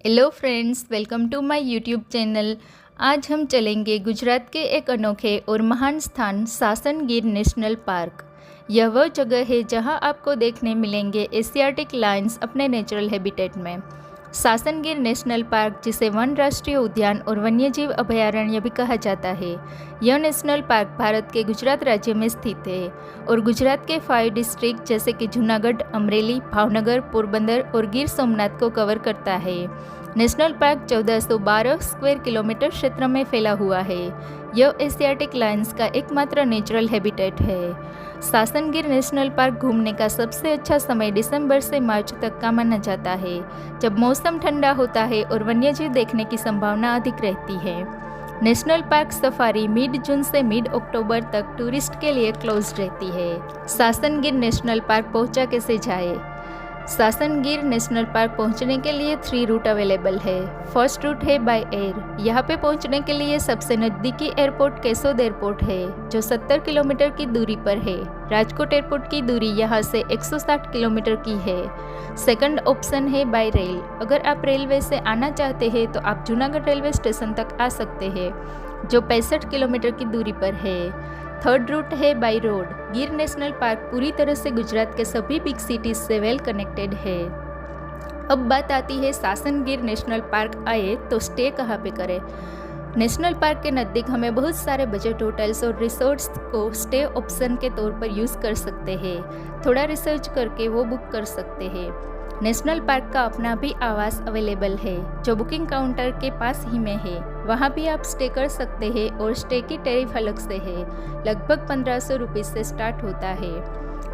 Hello friends, welcome to my YouTube channel. आज हम चलेंगे गुजरात के एक अनोखे और महान स्थान सासन गिर नेशनल पार्क। यह वह जगह है जहां आपको देखने मिलेंगे एशियाटिक लायंस अपने नेचुरल हैबिटेट में। सासन गिर नेशनल पार्क, जिसे वन राष्ट्रीय उद्यान और वन्यजीव अभयारण्य भी कहा जाता है, यह नेशनल पार्क भारत के गुजरात राज्य में स्थित है और गुजरात के 5 डिस्ट्रिक्ट जैसे कि जूनागढ़, अमरेली, भावनगर, पोरबंदर और गिर सोमनाथ को कवर करता है। नेशनल पार्क 1412 स्क्वायर किलोमीटर क्षेत्र में फैला हुआ है। यह एशियाटिक लायंस का एकमात्र नेचुरल हैबिटेट है। सासन गिर नेशनल पार्क घूमने का सबसे अच्छा समय दिसंबर से मार्च तक का माना जाता है, जब मौसम ठंडा होता है और वन्यजीव देखने की संभावना अधिक रहती है। नेशनल पार्क सफारी मिड जून से मिड अक्टूबर तक टूरिस्ट के लिए क्लोज रहती है। सासन गिर नेशनल पार्क पहुंचा कैसे जाए? सासन गिर नेशनल पार्क पहुंचने के लिए 3 रूट अवेलेबल है। फर्स्ट रूट है बाय एयर। यहाँ पे पहुंचने के लिए सबसे नज़दीकी एयरपोर्ट केसोद एयरपोर्ट है, जो 70 किलोमीटर की दूरी पर है। राजकोट एयरपोर्ट की दूरी यहाँ से 160 किलोमीटर की है। सेकंड ऑप्शन है बाय रेल। अगर आप रेलवे से आना चाहते हैं तो आप जूनागढ़ रेलवे स्टेशन तक आ सकते हैं, जो 65 किलोमीटर की दूरी पर है। थर्ड रूट है बाय रोड। गिर नेशनल पार्क पूरी तरह से गुजरात के सभी बिग सिटीज से वेल कनेक्टेड है। अब बात आती है सासन गिर नेशनल पार्क आए तो स्टे कहाँ पे करें। नेशनल पार्क के नज़दीक हमें बहुत सारे बजट होटल्स और रिसोर्ट्स को स्टे ऑप्शन के तौर पर यूज़ कर सकते हैं। थोड़ा रिसर्च करके वो बुक कर सकते हैं। नेशनल पार्क का अपना भी आवास अवेलेबल है, जो बुकिंग काउंटर के पास ही में है। वहाँ भी आप स्टे कर सकते हैं और स्टे की टैरिफ अलग से है, लगभग 1500 रुपीज़ से स्टार्ट होता है।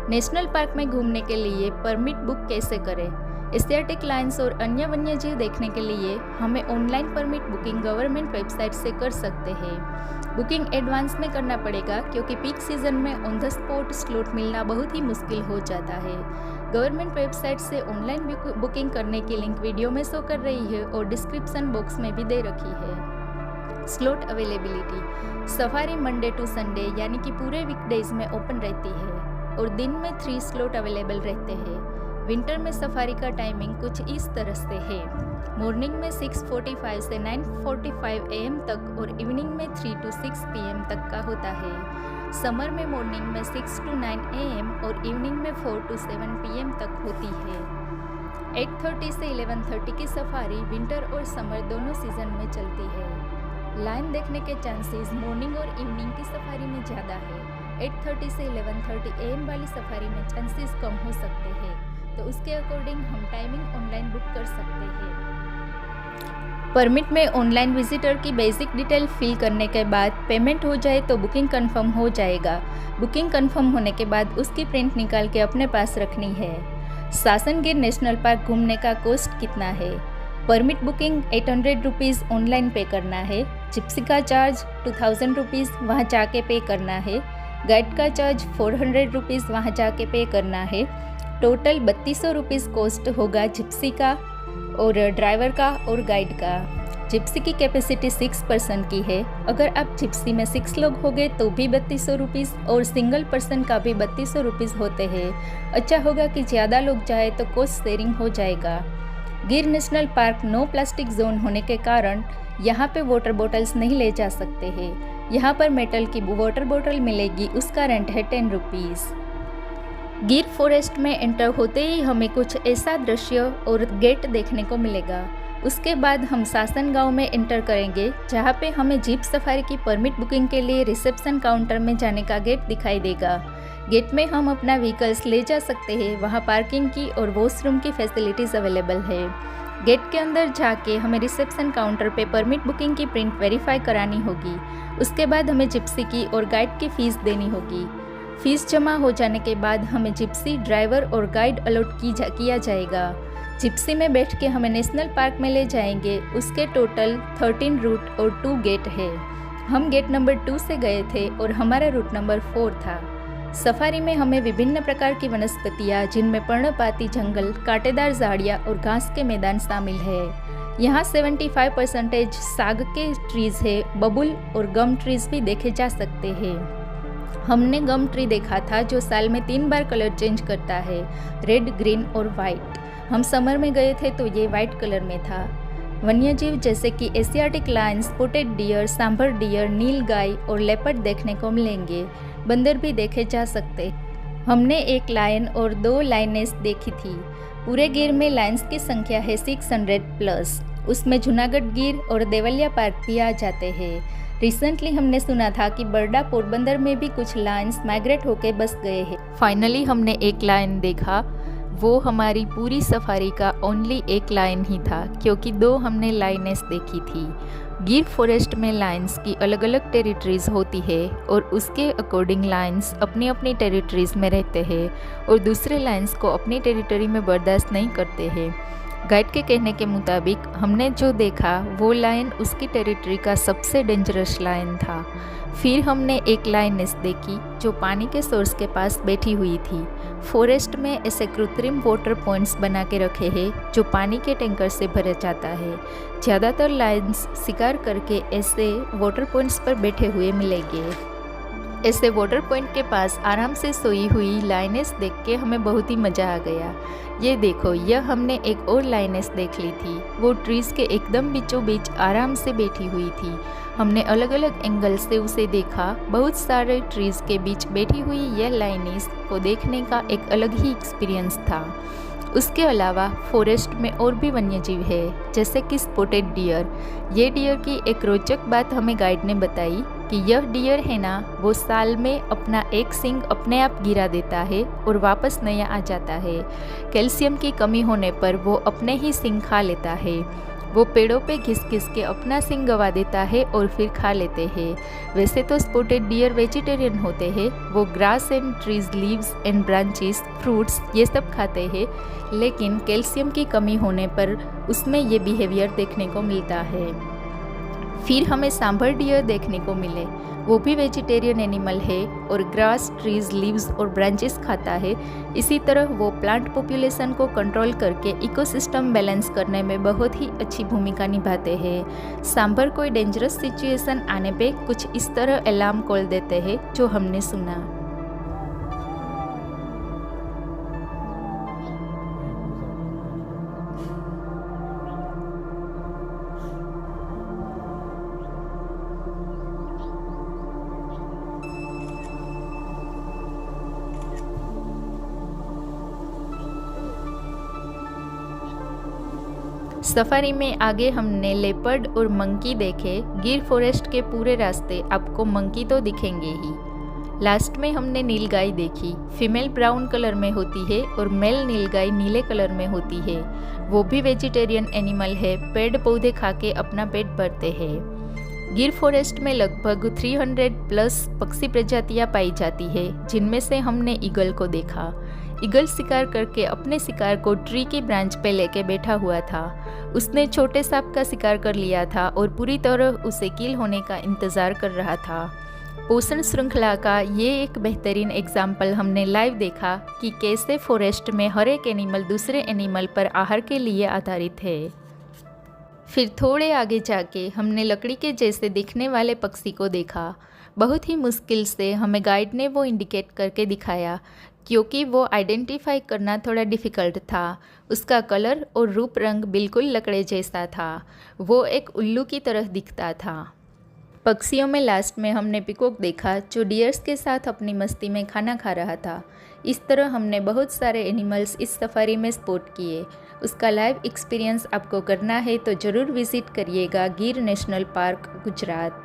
नेशनल पार्क में घूमने के लिए परमिट बुक कैसे करें? एशियाटिक लायंस और अन्य वन्यजीव देखने के लिए हमें online permit booking government website से कर सकते हैं। बुकिंग एडवांस में करना पड़ेगा, क्योंकि पीक सीजन में ऑन द स्पॉट स्लॉट मिलना बहुत ही मुश्किल हो जाता है। गवर्नमेंट वेबसाइट से ऑनलाइन बुकिंग करने की लिंक वीडियो में शो कर रही है और डिस्क्रिप्शन बॉक्स में भी दे रखी है। Slot availability. Safari Monday to Sunday यानी कि पूरे वीकडेज में ओपन रहती है और दिन में 3 स्लॉट अवेलेबल रहते हैं। विंटर में सफारी का टाइमिंग कुछ इस तरह से है। मॉर्निंग में 6:45 से 9:45 AM तक और इवनिंग में 3 to 6 PM तक का होता है। समर में मॉर्निंग में 6 to 9 AM और इवनिंग में 4 to 7 PM तक होती है। 8:30 से 11:30 की सफारी विंटर और समर दोनों सीजन में चलती है। लायन देखने के चांसेस मॉर्निंग और इवनिंग की सफारी में ज़्यादा है। 8:30 से 11:30 AM वाली सफारी में चांसेस कम हो सकते हैं, तो उसके अकॉर्डिंग हम टाइमिंग ऑनलाइन बुक कर सकते हैं। परमिट में ऑनलाइन विजिटर की बेसिक डिटेल फिल करने के बाद पेमेंट हो जाए तो बुकिंग कंफर्म हो जाएगा। बुकिंग कंफर्म होने के बाद उसकी प्रिंट निकाल के अपने पास रखनी है। सासन गिर नेशनल पार्क घूमने का कॉस्ट कितना है? परमिट बुकिंग 800 रुपीज़ ऑनलाइन पे करना है। जिप्सी का चार्ज 2000 रुपीज़ वहाँ जाके पे करना है। गाइड का चार्ज 400 रुपीज़ वहाँ जाके पे करना है। टोटल 3200 रुपीज़ कॉस्ट होगा जिप्सी का और ड्राइवर का और गाइड का। जिप्सी की कैपेसिटी 6 पर्सन की है। अगर आप जिप्सी में 6 लोग हो गए तो भी 3200 रुपीज़ और सिंगल पर्सन का भी 3200 रुपीज़ होते हैं। अच्छा होगा कि ज़्यादा लोग जाए तो कॉस्ट शेयरिंग हो जाएगा। Gir national park no plastic zone होने के कारण यहाँ पे वाटर बॉटल्स नहीं ले जा सकते हैं। यहाँ पर मेटल की वाटर बॉटल मिलेगी, उसका रेंट है 10 रुपीज़। गिर फॉरेस्ट में एंटर होते ही हमें कुछ ऐसा दृश्य और गेट देखने को मिलेगा। उसके बाद हम सासन गांव में एंटर करेंगे, जहां पे हमें जीप सफारी की परमिट बुकिंग के लिए रिसेप्शन काउंटर में जाने का गेट दिखाई देगा। गेट में हम अपना व्हीकल्स ले जा सकते हैं। वहां पार्किंग की और वॉशरूम की फैसिलिटीज़ अवेलेबल है। गेट के अंदर जाके हमें रिसेप्शन काउंटर पे परमिट बुकिंग की प्रिंट वेरीफाई करानी होगी। उसके बाद हमें जिप्सी की और गाइड की फ़ीस देनी होगी। फीस जमा हो जाने के बाद हमें जिप्सी, ड्राइवर और गाइड अलॉट किया जाएगा। जिप्सी में बैठ के हमें नेशनल पार्क में ले जाएंगे। उसके टोटल 13 रूट और 2 गेट है। हम गेट नंबर 2 से गए थे और हमारा रूट नंबर 4 था। सफारी में हमें विभिन्न प्रकार की वनस्पतियाँ, जिनमें पर्णपाती जंगल, कांटेदार झाड़ियाँ और घास के मैदान शामिल है। यहाँ 75% साग के ट्रीज़ है। बबुल और गम ट्रीज़ भी देखे जा सकते हैं। हमने गम ट्री देखा था, जो साल में 3 बार कलर चेंज करता है, रेड, ग्रीन और वाइट। हम समर में गए थे तो ये वाइट कलर में था। वन्यजीव जैसे कि Asiatic lion, spotted deer, sambar deer, nilgai और लेपर्ड देखने को मिलेंगे। बंदर भी देखे जा सकते। हमने एक लायन और 2 लायनेस देखी थी। पूरे गिर में लायंस की संख्या है 600 प्लस। उसमें जूनागढ़ गिर और देवलिया पार्क भी आ जाते हैं। रिसेंटली हमने सुना था कि बरडा पोरबंदर में भी कुछ लायंस माइग्रेट होके बस गए हैं। फाइनली हमने एक लायन देखा। वो हमारी पूरी सफारी का ओनली एक लायन ही था, क्योंकि 2 हमने लायनेस देखी थी। गिर फॉरेस्ट में लायंस की अलग अलग टेरिटरीज होती है और उसके अकॉर्डिंग लायंस अपनी अपनी टेरिटरीज में रहते हैं और दूसरे लायंस को अपनी टेरिटरी में बर्दाश्त नहीं करते हैं। गाइड के कहने के मुताबिक हमने जो देखा वो लायन उसकी टेरिटरी का सबसे डेंजरस लायन था। फिर हमने एक लायनेस देखी जो पानी के सोर्स के पास बैठी हुई थी। फॉरेस्ट में ऐसे कृत्रिम वाटर पॉइंट्स बना के रखे हैं जो पानी के टैंकर से भरा जाता है। ज़्यादातर लायंस शिकार करके ऐसे वाटर पॉइंट्स पर बैठे हुए मिलेंगे। ऐसे वाटर पॉइंट के पास आराम से सोई हुई लायनेस देख के हमें बहुत ही मज़ा आ गया। ये देखो, यह हमने एक और लायनेस देख ली थी। वो ट्रीज़ के एकदम बीचों बीच आराम से बैठी हुई थी। हमने अलग अलग एंगल से उसे देखा। बहुत सारे ट्रीज़ के बीच बैठी हुई यह लायनेस को देखने का एक अलग ही एक्सपीरियंस था। उसके अलावा फॉरेस्ट में और भी वन्यजीव है, जैसे कि स्पॉटेड डियर। ये डियर की एक रोचक बात हमें गाइड ने बताई कि यह डियर है ना, वो साल में अपना एक सींग अपने आप गिरा देता है और वापस नया आ जाता है। कैल्शियम की कमी होने पर वो अपने ही सींग खा लेता है। वो पेड़ों पे घिस घिस के अपना सींग गवा देता है और फिर खा लेते हैं। वैसे तो स्पॉटेड डियर वेजिटेरियन होते हैं। वो grass and trees, leaves and branches, fruits ये सब खाते हैं, लेकिन कैल्शियम की कमी होने पर उसमें ये बिहेवियर देखने को मिलता है। फिर हमें सांभर डियर देखने को मिले। वो भी वेजिटेरियन एनिमल है और ग्रास, ट्रीज, लीव्स और ब्रांचेस खाता है। इसी तरह वो प्लांट पॉपुलेशन को कंट्रोल करके इकोसिस्टम बैलेंस करने में बहुत ही अच्छी भूमिका निभाते हैं। सांभर कोई डेंजरस सिचुएशन आने पे कुछ इस तरह अलार्म कॉल देते हैं जो हमने सुना। सफारी में आगे हमने लेपर्ड और मंकी देखे। गिर फॉरेस्ट के पूरे रास्ते आपको मंकी तो दिखेंगे ही। लास्ट में हमने नीलगाय देखी। फीमेल ब्राउन कलर में होती है और मेल नीलगाय नीले कलर में होती है। वो भी वेजिटेरियन एनिमल है, पेड़ पौधे खा के अपना पेट भरते हैं। गिर फॉरेस्ट में लगभग 300 प्लस पक्षी प्रजातियां पाई जाती है, जिनमें से हमने ईगल को देखा। ईगल शिकार करके अपने शिकार को ट्री की ब्रांच पे लेके बैठा हुआ था। उसने छोटे सांप का शिकार कर लिया था और पूरी तरह उसे किल होने का इंतज़ार कर रहा था। पोषण श्रृंखला का ये एक बेहतरीन एग्जाम्पल हमने लाइव देखा कि कैसे फॉरेस्ट में हर एक एनिमल दूसरे एनिमल पर आहार के लिए आधारित है। फिर थोड़े आगे जाके हमने लकड़ी के जैसे दिखने वाले पक्षी को देखा। बहुत ही मुश्किल से हमें गाइड ने वो इंडिकेट करके दिखाया, क्योंकि वो आइडेंटिफाई करना थोड़ा डिफ़िकल्ट था। उसका कलर और रूप रंग बिल्कुल लकड़े जैसा था। वो एक उल्लू की तरह दिखता था। पक्षियों में लास्ट में हमने पिकॉक देखा, जो डियर्स के साथ अपनी मस्ती में खाना खा रहा था। इस तरह हमने बहुत सारे एनिमल्स इस सफारी में स्पॉट किए। उसका लाइव एक्सपीरियंस आपको करना है तो ज़रूर विजिट करिएगा गिर नेशनल पार्क, गुजरात।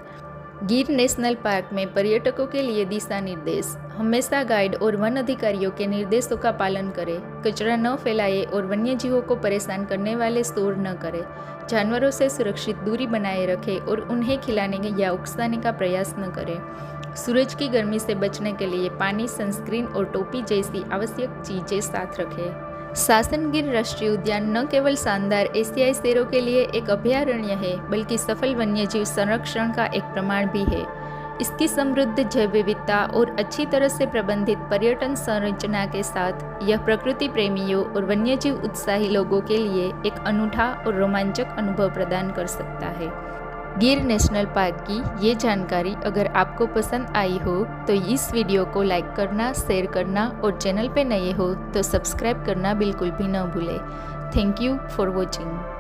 गिर नेशनल पार्क में पर्यटकों के लिए दिशा निर्देश। हमेशा गाइड और वन अधिकारियों के निर्देशों का पालन करें। कचरा न फैलाएं और वन्य जीवों को परेशान करने वाले शोर न करें। जानवरों से सुरक्षित दूरी बनाए रखें और उन्हें खिलाने या उकसाने का प्रयास न करें। सूरज की गर्मी से बचने के लिए पानी, सनस्क्रीन और टोपी जैसी आवश्यक चीज़ें साथ रखें। सासन गिर राष्ट्रीय उद्यान न केवल शानदार एशियाई शेरों के लिए एक अभयारण्य है, बल्कि सफल वन्यजीव संरक्षण का एक प्रमाण भी है। इसकी समृद्ध जैव विविधता और अच्छी तरह से प्रबंधित पर्यटन संरचना के साथ यह प्रकृति प्रेमियों और वन्यजीव उत्साही लोगों के लिए एक अनूठा और रोमांचक अनुभव प्रदान कर सकता है। गिर नेशनल पार्क की ये जानकारी अगर आपको पसंद आई हो तो इस वीडियो को लाइक करना, शेयर करना और चैनल पे नए हो तो सब्सक्राइब करना बिल्कुल भी न भूलें। Thank you for watching.